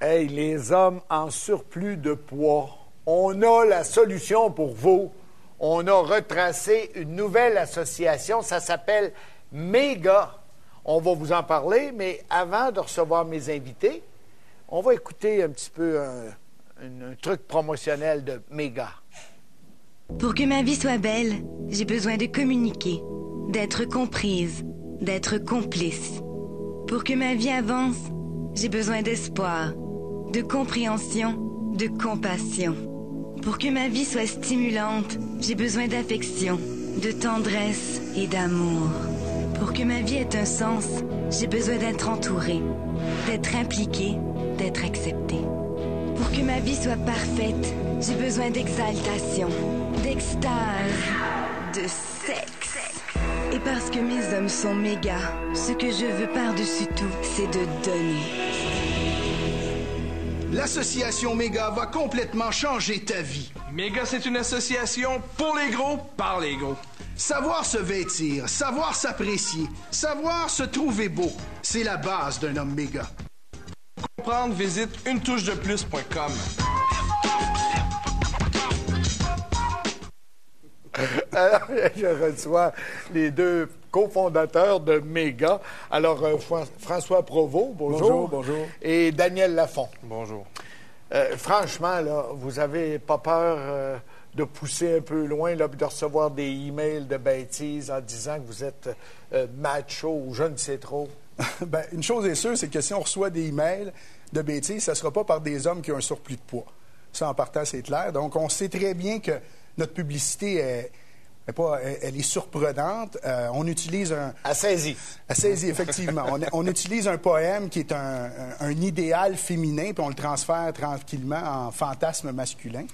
Hey, les hommes en surplus de poids, on a la solution pour vous. On a retracé une nouvelle association, ça s'appelle Méga. On va vous en parler, mais avant de recevoir mes invités, on va écouter un petit peu un truc promotionnel de Méga. Pour que ma vie soit belle, j'ai besoin de communiquer, d'être comprise, d'être complice. Pour que ma vie avance, j'ai besoin d'espoir, de compréhension, de compassion. Pour que ma vie soit stimulante, j'ai besoin d'affection, de tendresse et d'amour. Pour que ma vie ait un sens, j'ai besoin d'être entourée, d'être impliquée, d'être acceptée. Pour que ma vie soit parfaite, j'ai besoin d'exaltation, d'extase, de sexe. Et parce que mes hommes sont méga, ce que je veux par-dessus tout, c'est de donner. L'association Méga va complètement changer ta vie. Méga, c'est une association pour les gros, par les gros. Savoir se vêtir, savoir s'apprécier, savoir se trouver beau, c'est la base d'un homme méga. Pour comprendre, visite unetouchedeplus.com. Alors, je reçois les deux cofondateurs de Méga. Alors, François Provost, bonjour. Bonjour. Et Daniel Lafont. Bonjour. Franchement, là, vous n'avez pas peur de pousser un peu loin, là, de recevoir des emails de bêtises en disant que vous êtes macho ou je ne sais trop? Bien, une chose est sûre, c'est que si on reçoit des emails de bêtises, ça ne sera pas par des hommes qui ont un surplus de poids. Ça, en partant, c'est clair. Donc, on sait très bien que notre publicité elle est surprenante. On utilise un... Assaisie, effectivement. On utilise un poème qui est un idéal féminin, puis on le transfère tranquillement en fantasme masculin.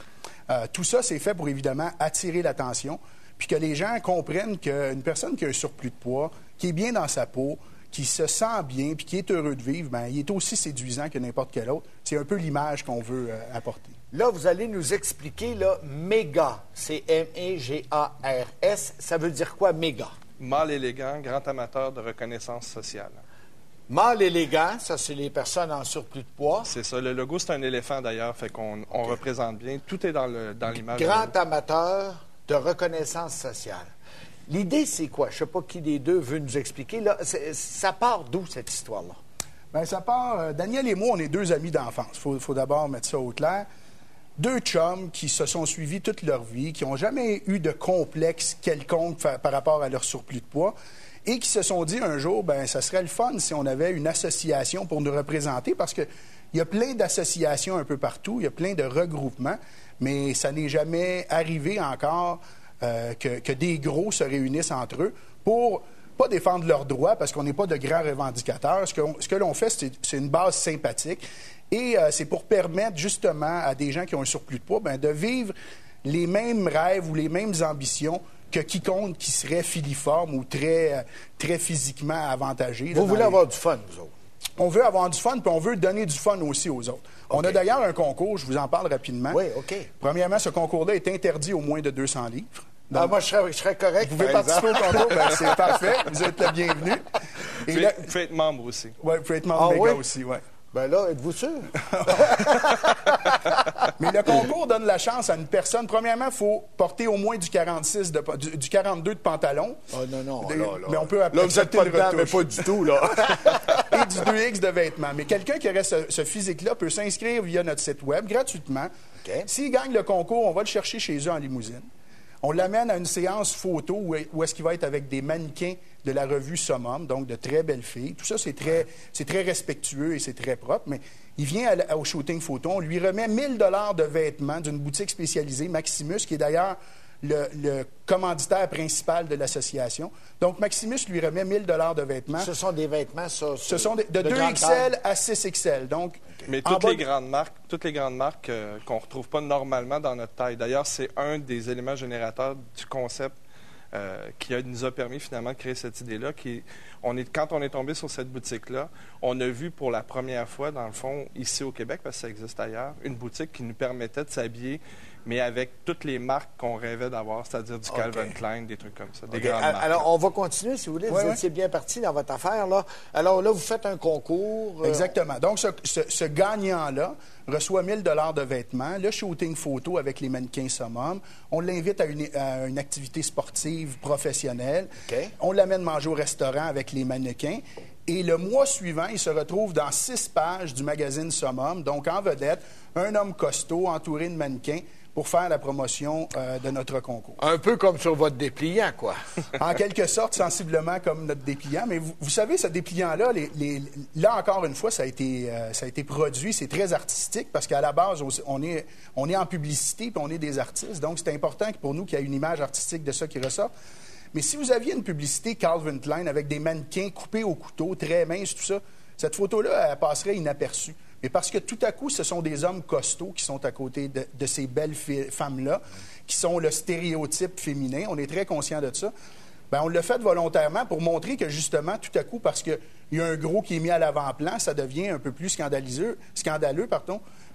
Tout ça, c'est fait pour, évidemment, attirer l'attention, puis que les gens comprennent qu'une personne qui a un surplus de poids, qui est bien dans sa peau, qui se sent bien, puis qui est heureux de vivre, bien, il est aussi séduisant que n'importe quel autre. C'est un peu l'image qu'on veut apporter. Là, vous allez nous expliquer, là, méga, c'est M-E-G-A-R-S. Ça veut dire quoi, méga? Mâle élégant, grand amateur de reconnaissance sociale. Mâle élégant, ça, c'est les personnes en surplus de poids. C'est ça. Le logo, c'est un éléphant, d'ailleurs, fait qu'on représente bien. Tout est dans l'image. Grand amateur de reconnaissance sociale. L'idée, c'est quoi? Je ne sais pas qui des deux veut nous expliquer. Là, ça part d'où, cette histoire-là? Bien, ça part... Daniel et moi, on est deux amis d'enfance. Il faut d'abord mettre ça au clair. Deux chums qui se sont suivis toute leur vie, qui n'ont jamais eu de complexe quelconque par rapport à leur surplus de poids et qui se sont dit un jour, bien, ça serait le fun si on avait une association pour nous représenter parce qu'il y a plein d'associations un peu partout, il y a plein de regroupements, mais ça n'est jamais arrivé encore que des gros se réunissent entre eux pour pas défendre leurs droits parce qu'on n'est pas de grands revendicateurs. Ce que l'on fait, c'est une base sympathique. Et c'est pour permettre justement à des gens qui ont un surplus de poids de vivre les mêmes rêves ou les mêmes ambitions que quiconque qui serait filiforme ou très physiquement avantagé. Vous voulez avoir du fun, vous autres? On veut avoir du fun, puis on veut donner du fun aussi aux autres. Okay. On a d'ailleurs un concours, je vous en parle rapidement. Oui, OK. Premièrement, ce concours-là est interdit aux moins de 200 livres. Donc, moi, je serais correct. Vous pouvez participer au concours, c'est parfait. Vous êtes le bienvenu. Vous pouvez être membre aussi. Oui, vous pouvez être membre Méga aussi, oui. Ben là, êtes-vous sûr? Mais le concours donne la chance à une personne. Premièrement, il faut porter au moins du 42 de pantalon. Oh non. Mais on peut là, vous n'êtes pas dedans, mais pas du tout, là. Et du 2X de vêtements. Mais quelqu'un qui aurait ce physique-là peut s'inscrire via notre site web gratuitement. Okay. S'il gagne le concours, on va le chercher chez eux en limousine. On l'amène à une séance photo où est-ce qu'il va être avec des mannequins de la revue Summum, donc de très belles filles. Tout ça, c'est très respectueux et c'est très propre, mais il vient au shooting photo. On lui remet 1 000 de vêtements d'une boutique spécialisée, Maximus, qui est d'ailleurs le commanditaire principal de l'association. Donc, Maximus lui remet 1 000 de vêtements. Ce sont des vêtements, ça? Ce sont de 2XL à 6XL. Donc, mais toutes les grandes marques qu'on ne retrouve pas normalement dans notre taille. D'ailleurs, c'est un des éléments générateurs du concept qui nous a permis finalement de créer cette idée-là. Quand on est tombé sur cette boutique-là, on a vu pour la première fois, dans le fond, ici au Québec, parce que ça existe ailleurs, une boutique qui nous permettait de s'habiller mais avec toutes les marques qu'on rêvait d'avoir, c'est-à-dire du Calvin Klein, des trucs comme ça, des grandes marques. Alors, on va continuer, si vous voulez. Vous étiez bien parti dans votre affaire, là. Alors là, vous faites un concours. Exactement. Donc, ce gagnant-là reçoit 1 000 $ de vêtements, le shooting photo avec les mannequins summum. On l'invite à une activité sportive professionnelle. On l'amène manger au restaurant avec les mannequins. Et le mois suivant, il se retrouve dans 6 pages du magazine Summum, donc en vedette, un homme costaud entouré de mannequins pour faire la promotion de notre concours. Un peu comme sur votre dépliant, quoi. En quelque sorte, sensiblement comme notre dépliant. Mais vous savez, ce dépliant-là, là encore une fois, ça a été produit. C'est très artistique parce qu'à la base, on est en publicité puis on est des artistes. Donc, c'est important pour nous qu'il y ait une image artistique de ça qui ressort. Mais si vous aviez une publicité Calvin Klein avec des mannequins coupés au couteau, très minces, tout ça, cette photo-là, elle passerait inaperçue. Mais parce que tout à coup, ce sont des hommes costauds qui sont à côté de ces belles femmes-là, qui sont le stéréotype féminin. On est très conscient de ça. Bien, on l'a fait volontairement pour montrer que, justement, tout à coup, parce qu'il y a un gros qui est mis à l'avant-plan, ça devient un peu plus scandaleux,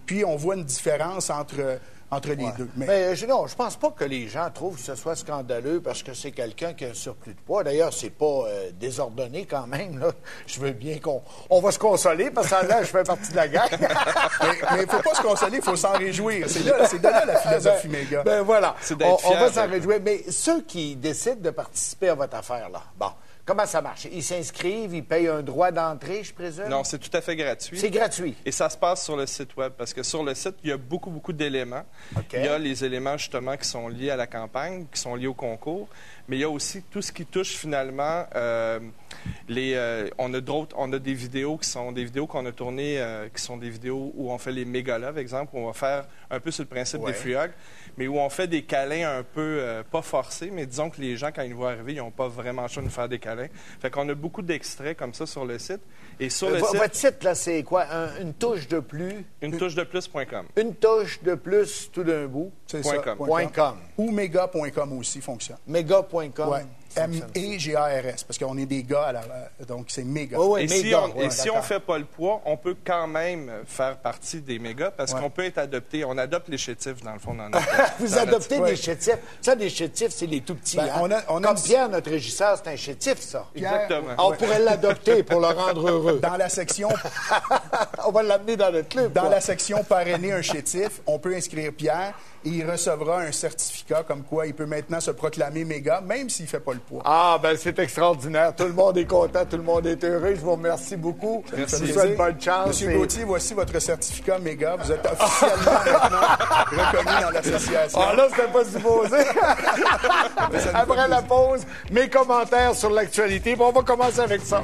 Puis, on voit une différence entre les deux. Mais non, je pense pas que les gens trouvent que ce soit scandaleux parce que c'est quelqu'un qui a un surplus de poids. D'ailleurs, c'est pas désordonné quand même. Là. Je veux bien qu'on va se consoler parce que là, je fais partie de la gang. mais il faut pas se consoler, il faut s'en réjouir. C'est de là la philosophie méga. Ben voilà, on va s'en réjouir. Mais ceux qui décident de participer à votre affaire, là, bon... Comment ça marche? Ils s'inscrivent, ils payent un droit d'entrée, je présume? Non, c'est tout à fait gratuit. C'est gratuit. Et ça se passe sur le site Web, parce que sur le site, il y a beaucoup d'éléments. Il y a les éléments, justement, qui sont liés à la campagne, qui sont liés au concours, mais il y a aussi tout ce qui touche, finalement, on a des vidéos qui sont des vidéos qu'on a tournées, qui sont des vidéos où on fait les méga love, exemple, où on va faire un peu sur le principe des free hugs, mais où on fait des câlins un peu, pas forcés, mais disons que les gens, quand ils nous voient arriver, ils n'ont pas vraiment le choix de nous faire des câlins. Fait qu'on a beaucoup d'extraits comme ça sur le site. Et sur le site... Votre site, là, c'est quoi? Une touche de plus? Une touche de plus.com. Une touche de plus, tout d'un bout? C'est ça. .com. Ou méga.com aussi fonctionne. Méga.com. Oui. M-E-G-A-R-S, parce qu'on est des gars, donc c'est méga. Oui, et si on ne fait pas le poids, on peut quand même faire partie des mégas, parce qu'on peut être adopté. On adopte les chétifs, dans le fond. Vous adoptez des chétifs. Ça, des chétifs, c'est les tout-petits. Comme Pierre, notre régisseur, c'est un chétif, ça. Exactement. On pourrait l'adopter pour le rendre heureux. Dans la section... on va l'amener dans notre club. Dans la section parrainer un chétif, on peut inscrire Pierre et il recevra un certificat comme quoi il peut maintenant se proclamer méga, même s'il ne fait pas le poids. Ah, ben c'est extraordinaire. Tout le monde est content, tout le monde est heureux. Je vous remercie beaucoup. Merci. Je vous souhaite bonne chance. Monsieur Gauthier, voici votre certificat méga. Vous êtes officiellement maintenant reconnu dans l'association. Ah là, c'était pas supposé. Après la pause, mes commentaires sur l'actualité. Bon, on va commencer avec ça.